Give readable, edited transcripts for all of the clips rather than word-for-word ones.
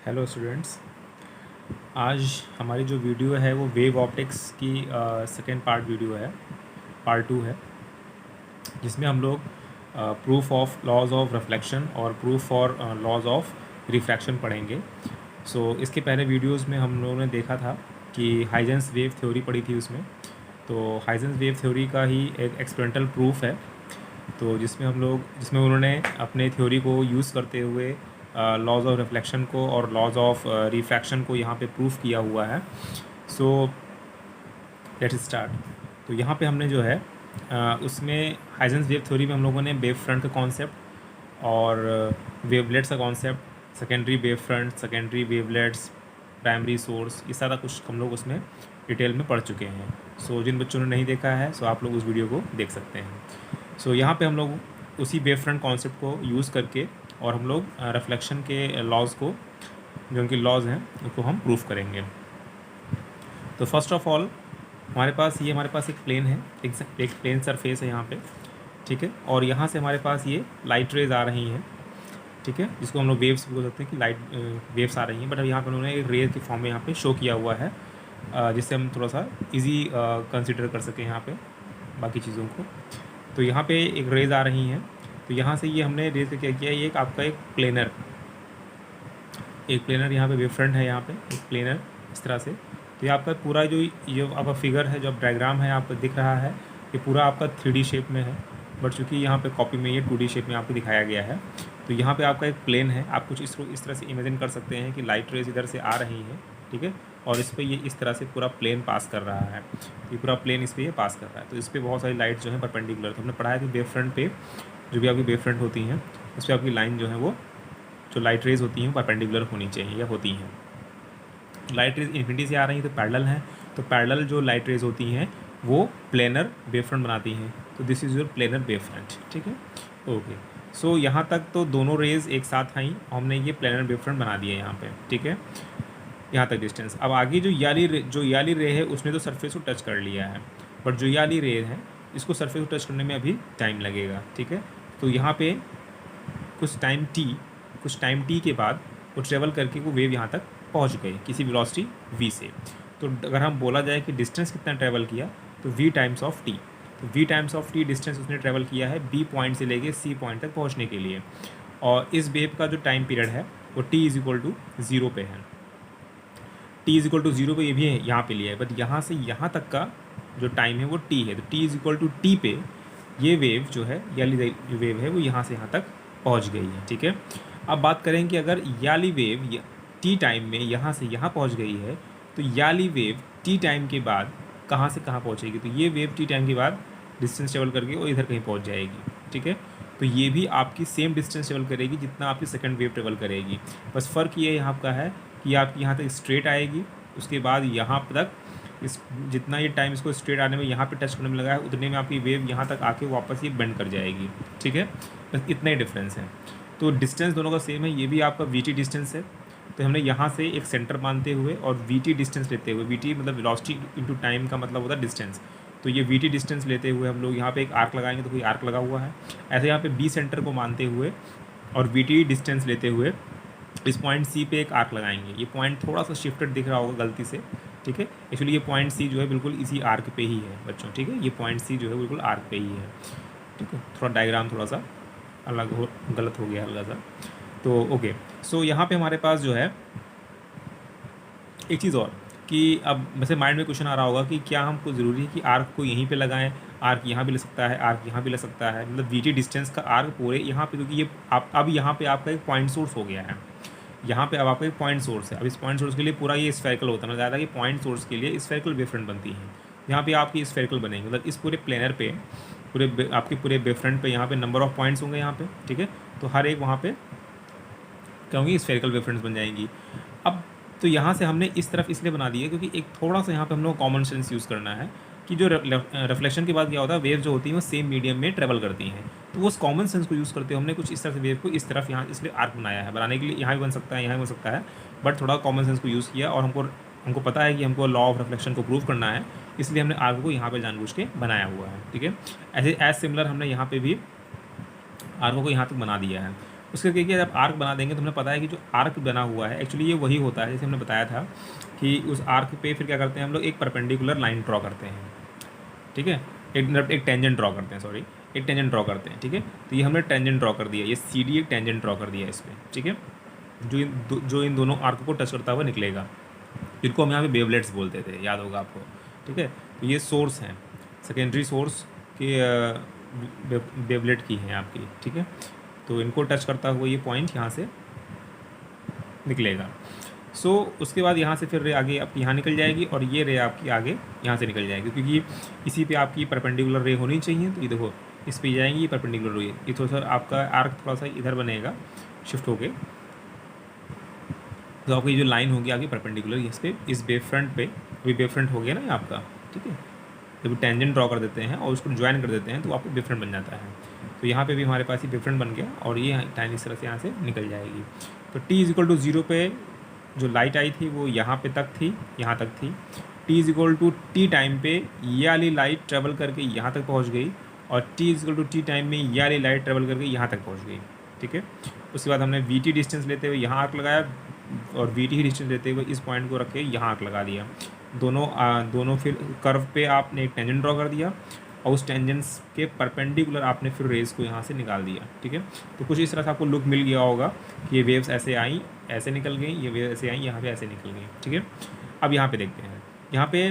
Hello students. आज हमारी जो वीडियो है वो वेव ऑप्टिक्स की सेकेंड पार्ट वीडियो है, पार्ट 2 है, जिसमें हम लोग proof of laws of reflection और proof for laws of refraction पढ़ेंगे। इसके पहले वीडियोस में हम लोगों ने देखा था कि हाइजेंस वेव थ्योरी पढ़ी थी उसमें। तो हाइजेंस वेव थ्योरी का ही एक एक्सपेरिमेंटल प्रूफ है, तो जिसमें उन्होंने अपने थ्योरी को यूज़ करते हुए लॉज ऑफ रिफ्लेक्शन को और लॉज ऑफ रिफ्रैक्शन को यहाँ पे प्रूफ किया हुआ है। So let's start. तो यहाँ पे हमने जो है उसमें हाइजेंस वेव थ्योरी में हम लोगों ने वेव फ्रंट का कॉन्सेप्ट और वेवलेट्स का concept, secondary wave front, secondary wavelets, primary source, ये सारा कुछ हम लोग उसमें डिटेल में पढ़ चुके हैं। जिन बच्चों ने नहीं देखा है आप लोग उस वीडियो को देख सकते हैं। यहाँ पे हम लोग उसी वेव फ्रंट कॉन्सेप्ट को यूज़ करके और हम लोग रिफ्लेक्शन के लॉज को, जो उनके लॉज हैं, उनको हम प्रूफ करेंगे। तो फर्स्ट ऑफ ऑल हमारे पास एक प्लेन है, एक प्लेन सरफेस है यहाँ पे, ठीक है। और यहाँ से हमारे पास ये लाइट रेज आ रही हैं, ठीक है, जिसको हम लोग वेव्स भी बोल सकते हैं कि लाइट वेव्स आ रही हैं। बट अब यहाँ पर उन्होंने एक रेज के फॉर्म में यहाँ पे शो किया हुआ है, जिससे हम थोड़ा सा इजी कंसिडर कर सकें यहाँ पे बाकी चीज़ों को। तो यहाँ पे एक रेज आ रही हैं, तो यहाँ से ये हमने रेज का क्या किया, ये एक आपका एक प्लेनर यहाँ पे वेव फ्रंट है, यहाँ पे एक प्लेनर इस तरह से। तो ये आपका पूरा जो ये आपका फिगर है, जो आप डायग्राम है आपको दिख रहा है, ये पूरा आपका 3D शेप में है। बट चूँकि यहाँ पे कॉपी में ये 2D शेप में आपको दिखाया गया है। तो यहाँ पे आपका एक प्लेन है, आप कुछ इस तरह से इमेजिन कर सकते हैं कि लाइट रेज इधर से आ रही हैं, ठीक है, और इस पर ये इस तरह से पूरा प्लेन पास कर रहा है, ये पूरा प्लेन इस पर ये पास कर रहा है। तो इस पर बहुत सारी लाइट जो है परपेंडिकुलर। तो हमने पढ़ा है कि वेव फ्रंट पे जो भी आपकी वेव फ्रंट होती हैं, उस पर आपकी लाइन जो है वो, जो लाइट रेज होती हैं परपेंडिकुलर होनी चाहिए या होती हैं। लाइट रेज इन्फिनिटी से आ रही हैं तो पैरेलल हैं, तो पैरेलल जो लाइट रेज होती हैं वो प्लेनर वेव फ्रंट बनाती हैं। तो this is your planar wave front, ठीक है, ओके। यहाँ तक तो दोनों रेज एक साथ आई, हमने ये प्लेनर वेव फ्रंट बना दिया यहाँ पे, ठीक है, यहाँ तक डिस्टेंस। अब आगे जो याली रे है उसने तो सरफेस को टच कर लिया है, बट जो याली रे है इसको सरफेस को टच करने में अभी टाइम लगेगा, ठीक है। तो यहाँ पे कुछ टाइम टी के बाद वो ट्रेवल करके वो वेव यहाँ तक पहुँच गई किसी वेलोसिटी v से। तो अगर हम बोला जाए कि डिस्टेंस कितना ट्रैवल किया, तो v टाइम्स ऑफ टी। तो v times of T distance उसने ट्रैवल किया है b पॉइंट से लेके c पॉइंट तक पहुँचने के लिए। और इस वेव का जो टाइम पीरियड है वो t इज इक्वल टू 0 पे है। t इज इक्वल टू 0 पे ये भी है, यहाँ पे लिया है, बट यहाँ से यहाँ तक का जो टाइम है वो t है। तो t is equal to t पे ये वेव जो है, याली जो वेव है वो यहाँ से यहाँ तक पहुँच गई है, ठीक है। अब बात करें कि अगर याली वेव टी टाइम में यहाँ से यहाँ पहुँच गई है, तो याली वेव टी टाइम के बाद कहाँ से कहाँ पहुँचेगी। तो ये वेव टी टाइम के बाद डिस्टेंस ट्रेवल करके और इधर कहीं पहुँच जाएगी, ठीक है। तो ये भी आपकी सेम डिस्टेंस ट्रेवल करेगी जितना आपकी सेकंड वेव ट्रेवल करेगी। बस फ़र्क ये यहाँ का है कि आपकी यहाँ तक स्ट्रेट आएगी, उसके बाद यहाँ तक इस जितना ये टाइम इसको स्ट्रेट आने में यहाँ पे टच करने में लगा है, उतने में आपकी वेव यहाँ तक आके वापस ये बेंड कर जाएगी, ठीक है। बस इतना ही डिफरेंस है। तो डिस्टेंस दोनों का सेम है, ये भी आपका वी डिस्टेंस है। तो हमने यहाँ से एक सेंटर मानते हुए और वी डिस्टेंस लेते हुए, वी मतलब वेलोसिटी इनटू टाइम का मतलब होता है डिस्टेंस। तो ये वी डिस्टेंस लेते हुए हम लोग यहाँ पे एक आर्क लगाएंगे, तो कोई आर्क लगा हुआ है। ऐसे यहाँ पे बी सेंटर को मानते हुए और वी डिस्टेंस लेते हुए इस पॉइंट सी पे एक आर्क लगाएंगे। ये पॉइंट थोड़ा सा शिफ्टेड दिख रहा होगा गलती से, ठीक है। एक्चुअली ये पॉइंट सी जो है बिल्कुल इसी आर्क पे ही है बच्चों, ठीक है। ये पॉइंट सी जो है बिल्कुल आर्क पे ही है, ठीक है। थोड़ा डायग्राम थोड़ा सा गलत हो गया हल्का सा। तो ओके, यहाँ पे हमारे पास जो है एक चीज़ और कि अब वैसे माइंड में क्वेश्चन आ रहा होगा कि क्या हमको ज़रूरी है कि आर्क को यहीं पे लगाएं, आर्क यहाँ भी ले सकता है, आर्क यहाँ भी ले सकता है, मतलब वी डिस्टेंस का आर्क पूरे यहाँ पे, क्योंकि ये अब यहाँ पे आपका एक पॉइंट सोर्स हो गया है। यहाँ पे अब आपका एक पॉइंट सोर्स है। अब इस पॉइंट सोर्स के लिए पूरा ये स्फेरिकल होता है, ज़्यादा कि पॉइंट सोर्स के लिए स्फेरिकल वेव फ्रंट बनती है। यहाँ पे आपकी स्फेरिकल बनेगी, मतलब इस पूरे प्लेनर पे आपके पूरे वेव फ्रंट पे यहाँ पे नंबर ऑफ पॉइंट्स होंगे यहाँ पे, ठीक है। तो हर एक वहाँ पे क्या होंगी, स्फेरिकल वेव फ्रंट्स बन जाएंगी। अब तो यहाँ से हमने इस तरफ इसलिए बना दी है क्योंकि एक थोड़ा सा यहाँ पे हम लोग कॉमन सेंस यूज़ करना है कि जो रिफ्लेक्शन के बाद क्या होता है, वेव जो होती है वो सेम मीडियम में ट्रेवल करती हैं। तो वो उस कॉमन सेंस को यूज़ करते हुए हमने कुछ इस तरह से वेव को इस तरफ यहाँ इसलिए आर्क बनाया है। बनाने के लिए यहाँ भी बन सकता है, यहाँ भी बन सकता है, बट थोड़ा कॉमन सेंस को यूज़ किया। और हमको पता है कि हमको लॉ ऑफ रिफ्लेक्शन को प्रूव करना है, इसलिए हमने आर्क को यहाँ पर जानबूझ के बनाया हुआ है, ठीक है। ऐसे एज सिमिलर हमने यहाँ पर भी आर्क को यहाँ तक बना दिया है। उसके क्या किया, जब आर्क बना देंगे तो हमें पता है कि जो आर्क बना हुआ है एक्चुअली ये वही होता है, जैसे हमने बताया था कि उस आर्क पे फिर क्या करते हैं हम लोग, एक परपेंडिकुलर लाइन ड्रॉ करते हैं, ठीक है, एक टेंजेंट ड्रॉ करते हैं, सॉरी, एक टेंजेंट ड्रॉ करते हैं, ठीक है। तो ये हमने टेंजेंट ड्रॉ कर दिया, ये सी डी एक टेंजेंट ड्रॉ कर दिया इस पर, ठीक है, जो इन दोनों आर्क को टच करता हुआ निकलेगा, जिनको हम यहाँ पे वेवलेट्स बोलते थे, याद होगा आपको, ठीक है। तो ये सोर्स हैं, सेकेंडरी सोर्स के वेवलेट की हैं आपकी, ठीक है। तो इनको टच करता हुआ ये पॉइंट यहाँ से निकलेगा। सो उसके बाद यहाँ से फिर रे आगे आपकी यहाँ निकल जाएगी और ये रे आपकी आगे यहाँ से निकल जाएगी, क्योंकि इसी पे आपकी परपेंडिकुलर रे होनी चाहिए। तो ये देखो इस पे जाएंगी, ये परपेंडिकुलर रे, ये थोड़ा सा आपका आर्क थोड़ा सा इधर बनेगा शिफ्ट होके, तो आपकी जो लाइन होगी आगे परपेंडिकुलर इस पे, इस वेव फ्रंट पे, अभी वेव फ्रंट हो गया ना आपका, ठीक है। जब टेंजेंट ड्रॉ कर देते हैं और उसको ज्वाइन कर देते हैं तो आपको वेव फ्रंट बन जाता है। तो यहाँ पे भी हमारे पास ये वेव फ्रंट बन गया और ये लाइन इस तरह से यहाँ से निकल जाएगी। तो t=0 पे जो लाइट आई थी वो यहाँ पे तक थी, यहाँ तक थी। t टाइम पे ये वाली लाइट ट्रेवल करके यहाँ तक पहुँच गई और t टाइम में ये वाली लाइट ट्रेवल करके यहाँ तक पहुँच गई, ठीक है। उसके बाद हमने vt डिस्टेंस लेते हुए यहाँ आर्क लगाया और vt ही डिस्टेंस लेते हुए इस पॉइंट को रख के यहाँ आर्क लगा दिया। दोनों फिर कर्व पे आपने एक टेंजेंट ड्रॉ कर दिया और उस टेंजेंट्स के परपेंडिकुलर आपने फिर रेज को यहाँ से निकाल दिया, ठीक है। तो कुछ इस तरह से आपको लुक मिल गया होगा कि ये वेव्स ऐसे आई, ऐसे निकल गई, ये वेव ऐसे आई, यहाँ पे ऐसे निकल गई, ठीक है। अब यहाँ पे देखते हैं, यहाँ पे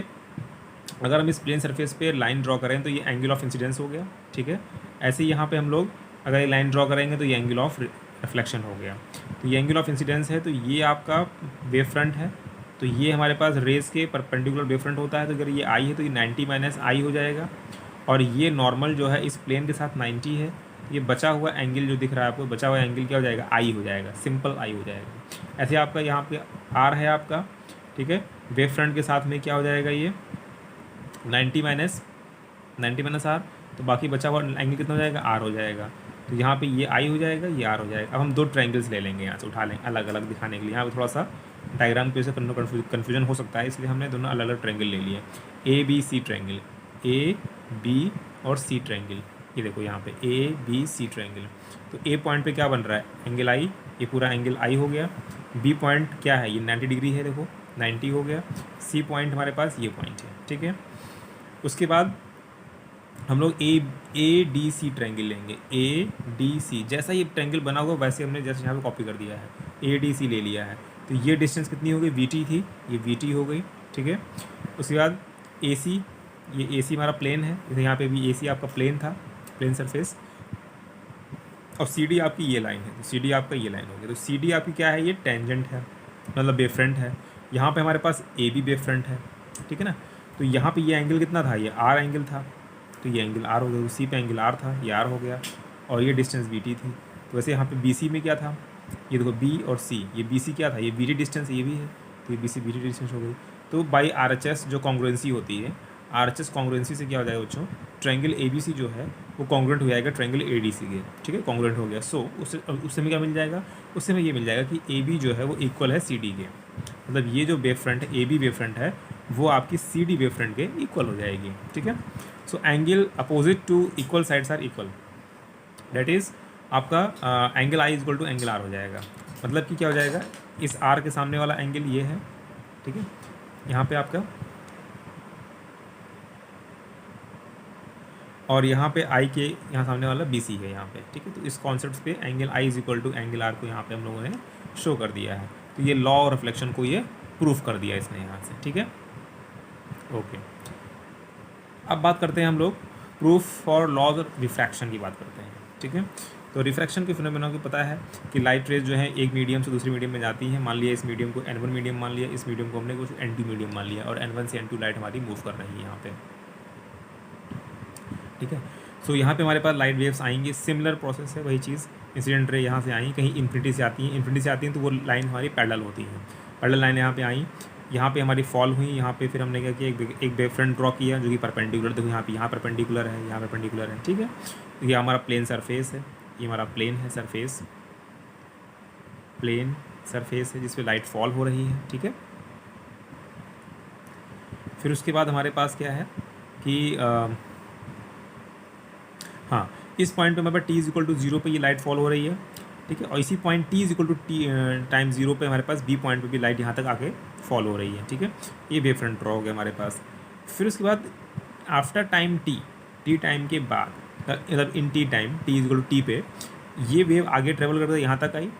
अगर हम इस प्लेन सरफेस पे लाइन ड्रॉ करें तो ये एंगल ऑफ इंसिडेंस हो गया, ठीक है। ऐसे ही यहाँ पे हम लोग अगर ये लाइन ड्रॉ करेंगे तो ये एंगल ऑफ रिफ्लेक्शन हो गया। तो ये एंगल ऑफ इंसिडेंस है, तो ये आपका वेव फ्रंट है, तो ये हमारे पास रेस के परपेंडिकुलर वेव फ्रंट होता है। तो अगर ये आई है तो ये 90 माइनस आई हो जाएगा और ये नॉर्मल जो है इस प्लेन के साथ 90 है। ये बचा हुआ एंगल जो दिख रहा है आपको, बचा हुआ एंगल क्या हो जाएगा, आई हो जाएगा, सिंपल आई हो जाएगा। ऐसे आपका यहाँ पे आर है आपका, ठीक है, वेव फ्रंट के साथ में क्या हो जाएगा, ये 90 माइनस आर, तो बाकी बचा हुआ एंगल कितना हो जाएगा, आर हो जाएगा। तो यहाँ पे ये आई हो जाएगा, ये आर हो जाएगा। अब हम दो ट्रायंगल्स ले लेंगे, यहाँ से उठा लेंगे अलग अलग दिखाने के लिए। यहाँ पे थोड़ा सा डायग्राम पे से कन्फ्यूजन हो सकता है, इसलिए हमने दोनों अलग अलग ट्रायंगल ले लिए। A b c triangle, a b और सी ट्रायंगल, ये देखो यहाँ पे ए बी सी ट्रायंगल। तो ए पॉइंट पे क्या बन रहा है, एंगल आई, ये पूरा एंगल आई हो गया। बी पॉइंट क्या है, ये 90 डिग्री है, देखो 90 हो गया। सी पॉइंट हमारे पास ये पॉइंट है, ठीक है। उसके बाद हम लोग ए डी सी ट्रायंगल लेंगे, ए डी सी। जैसा ये ट्रायंगल बना हुआ वैसे हमने जैसे यहाँ पे कॉपी कर दिया है, ए डी सी ले लिया है। तो ये डिस्टेंस कितनी हो गई, वी टी थी, ये वी टी हो गई, ठीक है। उसके बाद ए सी, ये ए सी हमारा प्लेन है, जैसे यहाँ पे भी ए सी आपका प्लेन था, प्लेन सरफेस। और सी डी आपकी ये लाइन है, तो सी डी आपका ये लाइन हो गया। तो सी डी आपकी क्या है, ये टेंजेंट है, मतलब वेव फ्रंट है। यहाँ पे हमारे पास ए बी वेव फ्रंट है, ठीक है ना। तो यहाँ पे ये एंगल कितना था, ये आर एंगल था, तो ये एंगल आर हो गया। सी पे एंगल आर था, ये आर हो गया। और ये डिस्टेंस बी टी थी। तो वैसे यहाँ पे बी सी में क्या था, ये देखो बी और सी, ये बी सी क्या था, ये बी टी डिस्टेंस ये भी है, तो ये b c b t distance हो गई। तो बाई आर एच एस जो कॉन्ग्रुएंसी होती है, आर एच एस कॉन्ग्रुएंसी से क्या हो जाएगा बच्चों, ट्रायंगल ए बी सी जो है वो कॉन्ग्रुएंट हो जाएगा ट्रायंगल ए डी सी के, ठीक है, कॉन्ग्रुएंट हो गया। सो उससे में क्या मिल जाएगा, उससे में ये मिल जाएगा कि ए बी जो है वो इक्वल है सी डी के, मतलब ये जो वेव फ्रंट है, ए बी वेव फ्रंट है, वो आपकी सी डी वेव फ्रंट के इक्वल हो जाएगी, ठीक है। So angle opposite to equal sides are equal, that is आपका angle I equal to angle R हो जाएगा। मतलब कि क्या हो जाएगा, इस आर के सामने वाला एंगल ये है, ठीक है, यहाँ पे आपका, और यहाँ पे आई के यहाँ सामने वाला बी सी है यहाँ पे, ठीक है। तो इस कॉन्सेप्ट पे angle I is equal to angle R को यहाँ पे हम लोगों ने शो कर दिया है। तो ये लॉ और रिफ्लेक्शन को ये प्रूफ कर दिया इसने यहाँ से, ठीक है, ओके। अब बात करते हैं हम लोग proof for laws of refraction की बात करते हैं, ठीक है। तो रिफ्रैक्शन के फिनोमेना को पता है कि लाइट रेज जो है एक मीडियम से दूसरे मीडियम में जाती है। मान लिया इस मीडियम को N1 मीडियम मान लिया, इस मीडियम को हमने कुछ N2 मीडियम मान लिया और N1 से N2 लाइट हमारी मूव कर रही है यहाँ पे, ठीक है। सो यहाँ पे हमारे पास लाइट वेव्स आएंगी, सिमिलर प्रोसेस है, वही चीज़। इंसिडेंट रे यहाँ से आई, कहीं इन्फिनिटी से आती हैं, इन्फिनिटी से आती हैं तो वो लाइन हमारी पैरेलल होती है, पैरेलल लाइन यहाँ पे आई, यहाँ पे हमारी फॉल हुई। यहाँ पे फिर हमने क्या किया, एक वेव फ्रंट ड्रॉ किया जो कि परपेंडिकुलर, देखो यहाँ परपेंडिकुलर है, यहाँ परपेंडिकुलर है, ठीक है। तो ये हमारा प्लेन सरफेस है, ये हमारा प्लेन है सरफेस, प्लेन सरफेस है जिस पे लाइट फॉल हो रही है, ठीक है। फिर उसके बाद हमारे पास क्या है कि हाँ, इस पॉइंट पे हमारे पास t इक्वल टू 0 पर ये लाइट फॉल हो रही है, ठीक है। और इसी point t is equal to T time 0 पे हमारे पास b पॉइंट पे भी लाइट यहाँ तक आके फॉल हो रही है, ठीक है। ये वेव फ्रंट ड्रॉ हो गया हमारे पास। फिर उसके बाद आफ्टर टाइम t टाइम के बाद, मतलब in t time t is equal to t पे ये वेव आगे ट्रेवल करते यहाँ तक आई,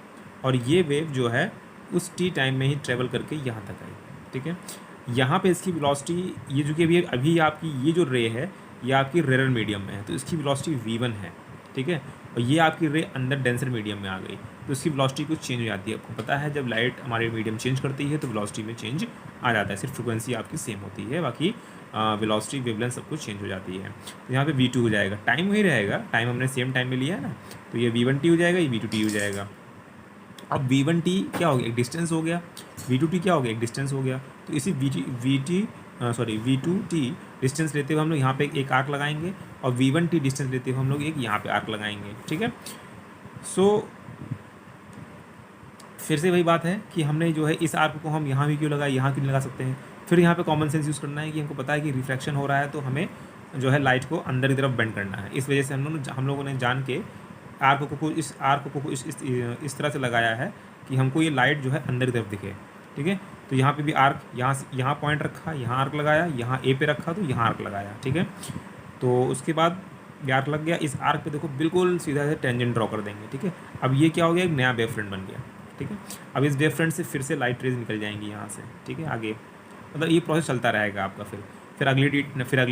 और ये वेव जो है उस t टाइम में ही ट्रेवल करके यहाँ तक आई, ठीक है। यहाँ पे इसकी वेलोसिटी, ये जो कि अभी आपकी ये जो रे है ये आपकी रेयर मीडियम में है, तो इसकी वेलोसिटी v1 है, ठीक है। और ये आपकी रे अंदर डेंसर मीडियम में आ गई, तो इसकी वेलोसिटी कुछ चेंज हो जाती है। आपको पता है जब लाइट हमारे मीडियम चेंज करती है तो वेलोसिटी में चेंज आ जाता है, सिर्फ फ्रिक्वेंसी आपकी सेम होती है, बाकी वेलोसिटी वेवलेंथ सब कुछ चेंज हो जाती है। तो यहाँ पे v2 हो जाएगा, टाइम वही रहेगा, टाइम हमने सेम टाइम में लिया है ना, तो ये v1t हो जाएगा, ये v2t हो जाएगा। अब v1t क्या हो गया, एक डिस्टेंस हो गया, v2t क्या हो गया, एक डिस्टेंस हो गया। तो इसी v2t डिस्टेंस लेते हुए हम लोग यहाँ पे एक आर्क लगाएंगे, और v1t डिस्टेंस लेते हुए हम लोग एक यहाँ पे आर्क लगाएंगे, ठीक है। सो फिर से वही बात है कि हमने जो है इस आर्क को हम यहाँ भी क्यों लगाए, यहाँ क्यों नहीं लगा सकते हैं। फिर यहाँ पे कॉमन सेंस यूज़ करना है कि हमको पता है कि रिफ्रैक्शन हो रहा है, तो हमें जो है लाइट को अंदर की तरफ बेंड करना है। इस वजह से हम लोगों ने जान के आर्क को इस तरह से लगाया है कि हमको ये लाइट जो है अंदर की तरफ दिखे, ठीक है। तो यहाँ पे भी आर्क, यहाँ पॉइंट रखा, यहाँ आर्क लगाया, यहाँ ए पे रखा तो यहाँ आर्क लगाया, ठीक है। तो उसके बाद ये आर्क लग गया, इस आर्क पे देखो बिल्कुल सीधा से टेंजेंट ड्रॉ कर देंगे, ठीक है। अब ये क्या हो गया, एक नया वेव फ्रंट बन गया, ठीक है। अब इस वेव फ्रंट से फिर से लाइट रेज निकल जाएंगी यहाँ से, ठीक है, आगे। मतलब ये प्रोसेस चलता रहेगा आपका। फिर अगली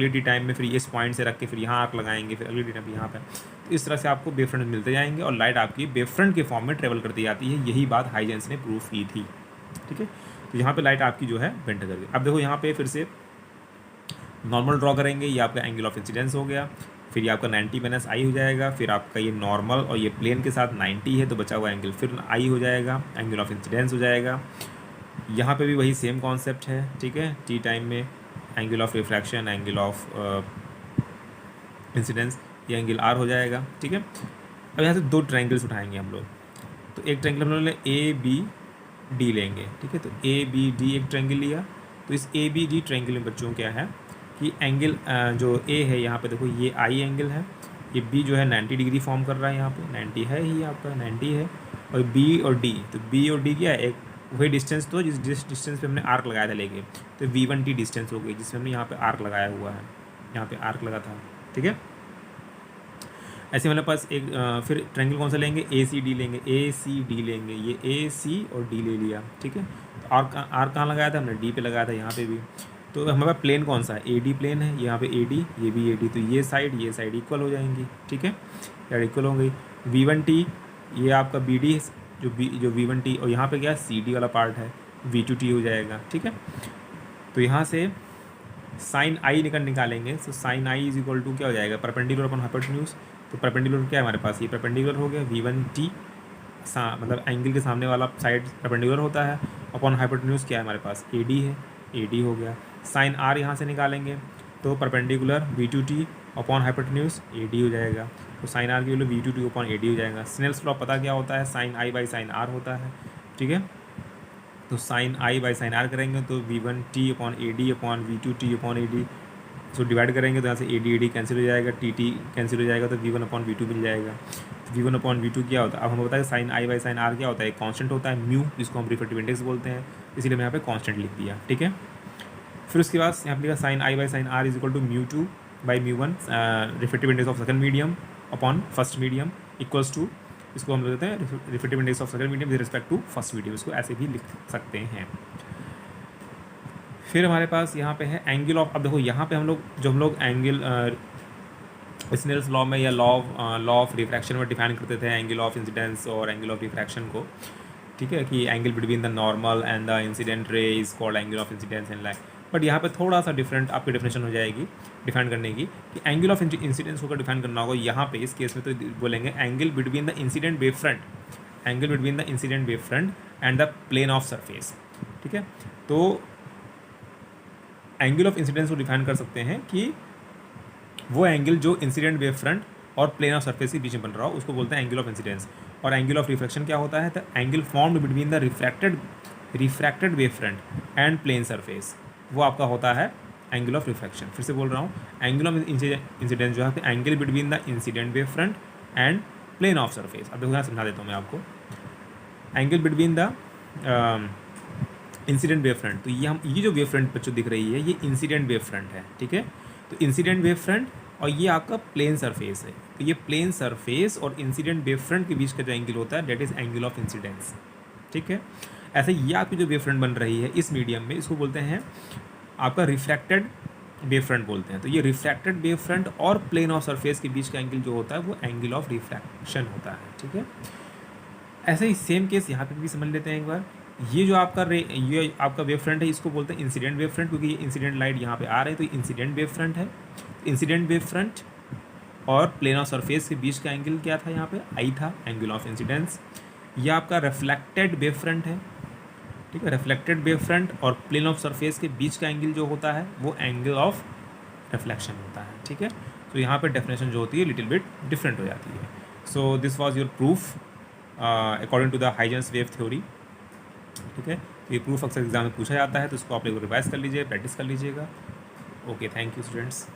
टी टाइम में फिर इस पॉइंट से रख के फिर यहाँ आर्क लगाएंगे, फिर अगली टी टाइम यहाँ पे। तो इस तरह से आपको वेव फ्रंट मिलते जाएंगे और लाइट आपकी वेव फ्रंट के फॉर्म में ट्रेवल करती जाती है। यही बात हाइजेंस ने प्रूफ की थी, ठीक है। तो यहाँ पे लाइट आपकी जो है बेंड करके, अब देखो यहाँ पे फिर से नॉर्मल ड्रॉ करेंगे, ये आपका एंगल ऑफ इंसिडेंस हो गया। फिर ये आपका 90 माइनस आई हो जाएगा, फिर आपका ये नॉर्मल और ये प्लेन के साथ 90 है तो बचा हुआ एंगल फिर आई हो जाएगा, एंगल ऑफ इंसिडेंस हो जाएगा। यहाँ पे भी वही सेम कॉन्सेप्ट है, ठीक है। टी टाइम में angle of refraction, angle of incidence, ये एंगल आर हो जाएगा, ठीक है। अब यहाँ से दो ट्रायंगल्स उठाएंगे हम लोग। तो एक ट्रायंगल हम लोग ने ए बी डी लेंगे, ठीक है। तो ए बी डी एक ट्रायंगल लिया, तो इस ए बी डी ट्रायंगल में बच्चों क्या है कि एंगल जो ए है यहाँ पे देखो ये आई एंगल है, ये बी जो है 90 डिग्री फॉर्म कर रहा है, यहाँ पे 90 है ही आपका 90 है, और बी और डी, तो बी और डी क्या है, एक वही डिस्टेंस तो जिस डिस्टेंस पे हमने आर्क लगाया था लेके, तो v1t डिस्टेंस हो गई जिसमें हमने यहाँ पे आर्क लगाया हुआ है, यहाँ पे आर्क लगा था, ठीक है। ऐसे हमारे पास एक फिर ट्रायंगल कौन सा लेंगे, ए सी डी लेंगे, ए सी डी लेंगे, ये ए सी और डी ले लिया, ठीक है। तो आर्क कहाँ लगाया था हमने, डी पे लगाया था यहाँ पे भी। तो हमारे पास प्लेन कौन सा है, ए डी प्लेन है, यहाँ पे ए डी, ये भी ए डी, तो ये साइड इक्वल हो जाएंगी, ठीक है, यार इक्वल हो गई। v1t ये आपका बी डी जो v1t, और यहाँ पे क्या सी डी वाला पार्ट है, v2t हो जाएगा, ठीक है। तो यहाँ से साइन आई निकालेंगे, तो sine i is equal to क्या हो जाएगा, परपेंडिकुलर अपॉन हाइपोटेन्यूज। तो परपेंडिकुलर क्या है हमारे पास, ये परपेंडिकुलर हो गया, v1t मतलब एंगल के सामने वाला साइड परपेंडिकुलर होता है, अपॉन हाइपोटेन्यूज क्या है हमारे पास, ए डी है, ए डी हो गया। साइन आर यहाँ से निकालेंगे तो perpendicular v2t upon hypotenuse A D हो जाएगा, तो साइन आर की value v2t upon A D हो जाएगा। स्नेल्स लॉ पता क्या होता है, sine I by sine r होता है, ठीक है। तो sine I by sine r करेंगे तो v1t upon A D upon v2t upon A D, so divide करेंगे तो यहाँ से ए डी कैंसिल हो जाएगा, टी टी कैंसिल हो जाएगा, तो v1 अपॉन v2 मिल जाएगा। तो v1 अपॉन v2 क्या होता है, अब हमें पता है sine I by sine r क्या होता है, एक कॉन्स्टेंट होता है म्यू, जिसको हम रिफ्रैक्टिव इंडेक्स बोलते हैं, इसीलिए मैं यहाँ पे कॉन्स्टेंट लिख दिया, ठीक है। फिर उसके बाद यहाँ पे लिखा sine I by sine R is equal to μ2 by μ1 refractive index of second medium upon first medium equals to, इसको हम लेते हैं refractive index of second medium with respect to first medium, इसको ऐसे भी लिख सकते हैं। फिर हमारे पास यहाँ पे है एंगल ऑफ, अब देखो यहाँ पे हम लोग एंगल स्नेल्स लॉ में या लॉ ऑफ रिफ्रैक्शन में डिफाइन करते थे एंगल ऑफ इंसिडेंस और एंगल ऑफ रिफ्रैक्शन को, ठीक है, कि angle between the normal and the incident ray is called angle of incidence and like. But यहाँ पे थोड़ा सा डिफरेंट आपकी डेफिनेशन हो जाएगी डिफाइन करने की, कि एंगल ऑफ इंसिडेंस को डिफाइन करना होगा यहाँ पे इस केस में, तो बोलेंगे angle between the incident wave front, angle between the incident wave front and the plane of surface, ठीक है। तो एंगल ऑफ इंसिडेंस को डिफाइन कर सकते हैं कि वो एंगल जो इंसिडेंट वेव फ्रंट और प्लेन ऑफ सरफेस के बीच में बन रहा हो उसको बोलते हैं एंगल ऑफ इंसिडेंस। और एंगल ऑफ रिफ्रैक्शन क्या होता है, तो angle formed between the refracted wave front and plane surface, वो आपका होता है एंगल ऑफ रिफ्रैक्शन। फिर से बोल रहा हूँ, एंगल ऑफ इंसिडेंस जो है angle between the incident wave front and plane of surface. अब देखो यहाँ समझा देता हूँ मैं आपको। Angle between the incident wave front, तो ये जो वेव फ्रंट बच्चों दिख रही है, ये इंसिडेंट वेव फ्रंट है, ठीक है। तो इंसिडेंट वेव फ्रंट और ये आपका प्लेन सरफेस है। तो ये प्लेन सरफेस और इंसिडेंट वेव फ्रंट के बीच का जो एंगल होता है that is angle of incidence, ठीक है। ऐसे ये आपकी जो वेव फ्रंट बन रही है इस मीडियम में, इसको बोलते हैं आपका रिफ्रैक्टेड वेव फ्रंट बोलते हैं। तो ये रिफ्रैक्टेड वेव फ्रंट और प्लेन ऑफ सरफेस के बीच का एंगल जो होता है वो एंगल ऑफ रिफ्रैक्शन होता है, ठीक है। ऐसे ही सेम केस यहाँ पे भी समझ लेते हैं एक बार। ये जो आपका ये आपका वेव फ्रंट है, इसको बोलते हैं इंसिडेंट वेव फ्रंट, क्योंकि ये इंसिडेंट लाइट यहाँ पे आ रही है, तो इंसिडेंट वेव फ्रंट है। इंसिडेंट वेव फ्रंट और प्लेन ऑफ सरफेस के बीच का एंगल क्या था, यहाँ पे आई था, एंगल ऑफ इंसिडेंस। यह आपका रिफ्लेक्टेड वेव फ्रंट है, ठीक है। रिफ्लेक्टेड वेव फ्रंट और प्लेन ऑफ सरफेस के बीच का एंगल जो होता है वो एंगल ऑफ रिफ्लेक्शन होता है, ठीक है। तो यहाँ पे डेफिनेशन जो होती है लिटिल बिट डिफरेंट हो जाती है। So this was your proof according to the Huygens wave theory, ठीक है। तो ये प्रूफ अक्सर एग्जाम में पूछा जाता है, तो इसको आप लोग रिवाइज कर लीजिए, प्रैक्टिस कर लीजिएगा। Okay, thank you students.